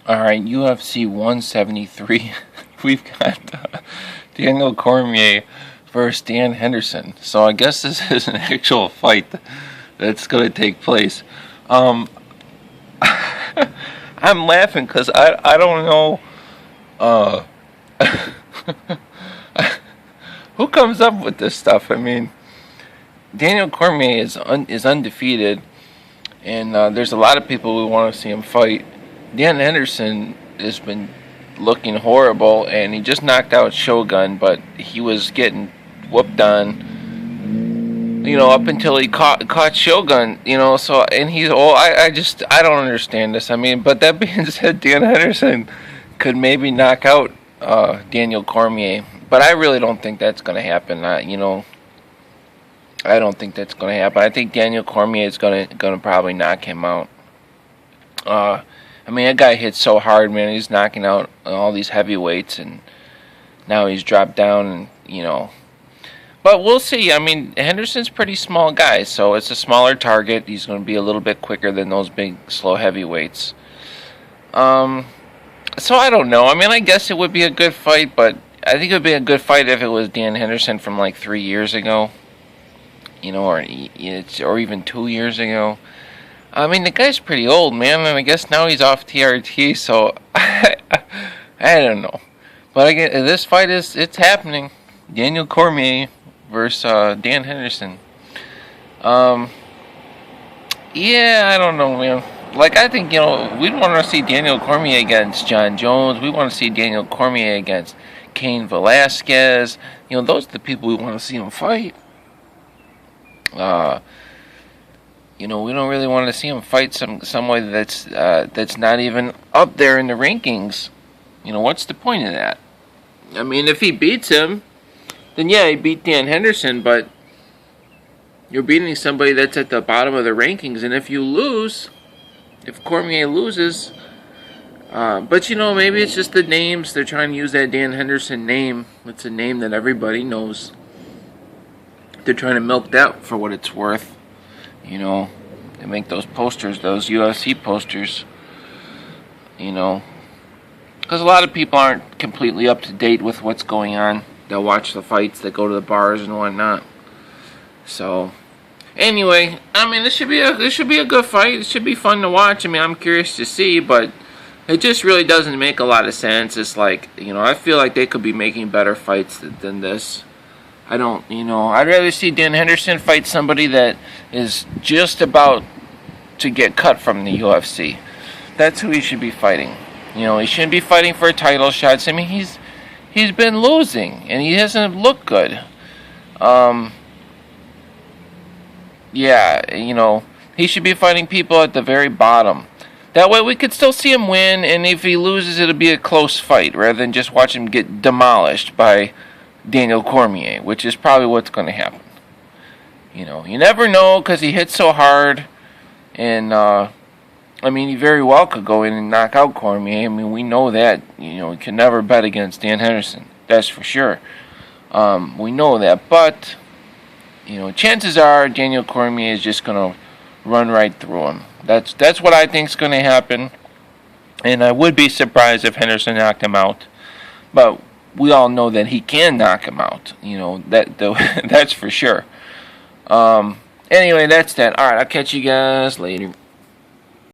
Alright, UFC 173. We've got Daniel Cormier versus Dan Henderson. So I guess this is an actual fight that's going to take place. Um, I'm laughing because I don't know uh, who comes up with this stuff. I mean, Daniel Cormier is undefeated, and there's a lot of people who want to see him fight. Dan Henderson has been looking horrible, and he just knocked out Shogun, but he was getting whooped on, up until he caught Shogun, So, and I don't understand this. I mean, but that being said, Dan Henderson could maybe knock out Daniel Cormier, but I really don't think that's going to happen. I don't think that's going to happen. I think Daniel Cormier is going to probably knock him out. I mean, that guy hits so hard, man. He's knocking out all these heavyweights, and now he's dropped down, But we'll see. I mean, Henderson's a pretty small guy, so it's a smaller target. He's going to be a little bit quicker than those big, slow heavyweights. So I don't know. I mean, I guess it would be a good fight, but I think it would be a good fight if it was Dan Henderson from like 3 years ago, or even 2 years ago. I mean, the guy's pretty old, man, and I guess now he's off TRT, so I don't know. But again, this fight it's happening. Daniel Cormier versus Dan Henderson. Yeah, I don't know, man. Like, I think, we'd want to see Daniel Cormier against John Jones. We want to see Daniel Cormier against Cain Velasquez. Those are the people we want to see him fight. We don't really want to see him fight somebody that's not even up there in the rankings. What's the point of that? I mean, if he beats him, then yeah, he beat Dan Henderson, but you're beating somebody that's at the bottom of the rankings, and if Cormier loses, but maybe it's just the names. They're trying to use that Dan Henderson name. It's a name that everybody knows. They're trying to milk that for what it's worth. They make those posters, those UFC posters, because a lot of people aren't completely up to date with what's going on. They'll watch the fights, they go to the bars and whatnot. So, anyway, I mean, this should be a good fight. It should be fun to watch. I mean, I'm curious to see, but it just really doesn't make a lot of sense. It's like, I feel like they could be making better fights than this. I don't, I'd rather see Dan Henderson fight somebody that is just about to get cut from the UFC. That's who he should be fighting. He shouldn't be fighting for title shots. I mean, he's been losing, and he hasn't looked good. Yeah, he should be fighting people at the very bottom. That way we could still see him win, and if he loses, it'll be a close fight, rather than just watch him get demolished by Daniel Cormier, which is probably what's going to happen. You never know, because he hits so hard, and I mean, he very well could go in and knock out Cormier. I mean, we know that. You can never bet against Dan Henderson, that's for sure. We know that, but chances are Daniel Cormier is just going to run right through him. That's what I think is going to happen, and I would be surprised if Henderson knocked him out, but we all know that he can knock him out. That's for sure. Anyway, that's that. All right, I'll catch you guys later.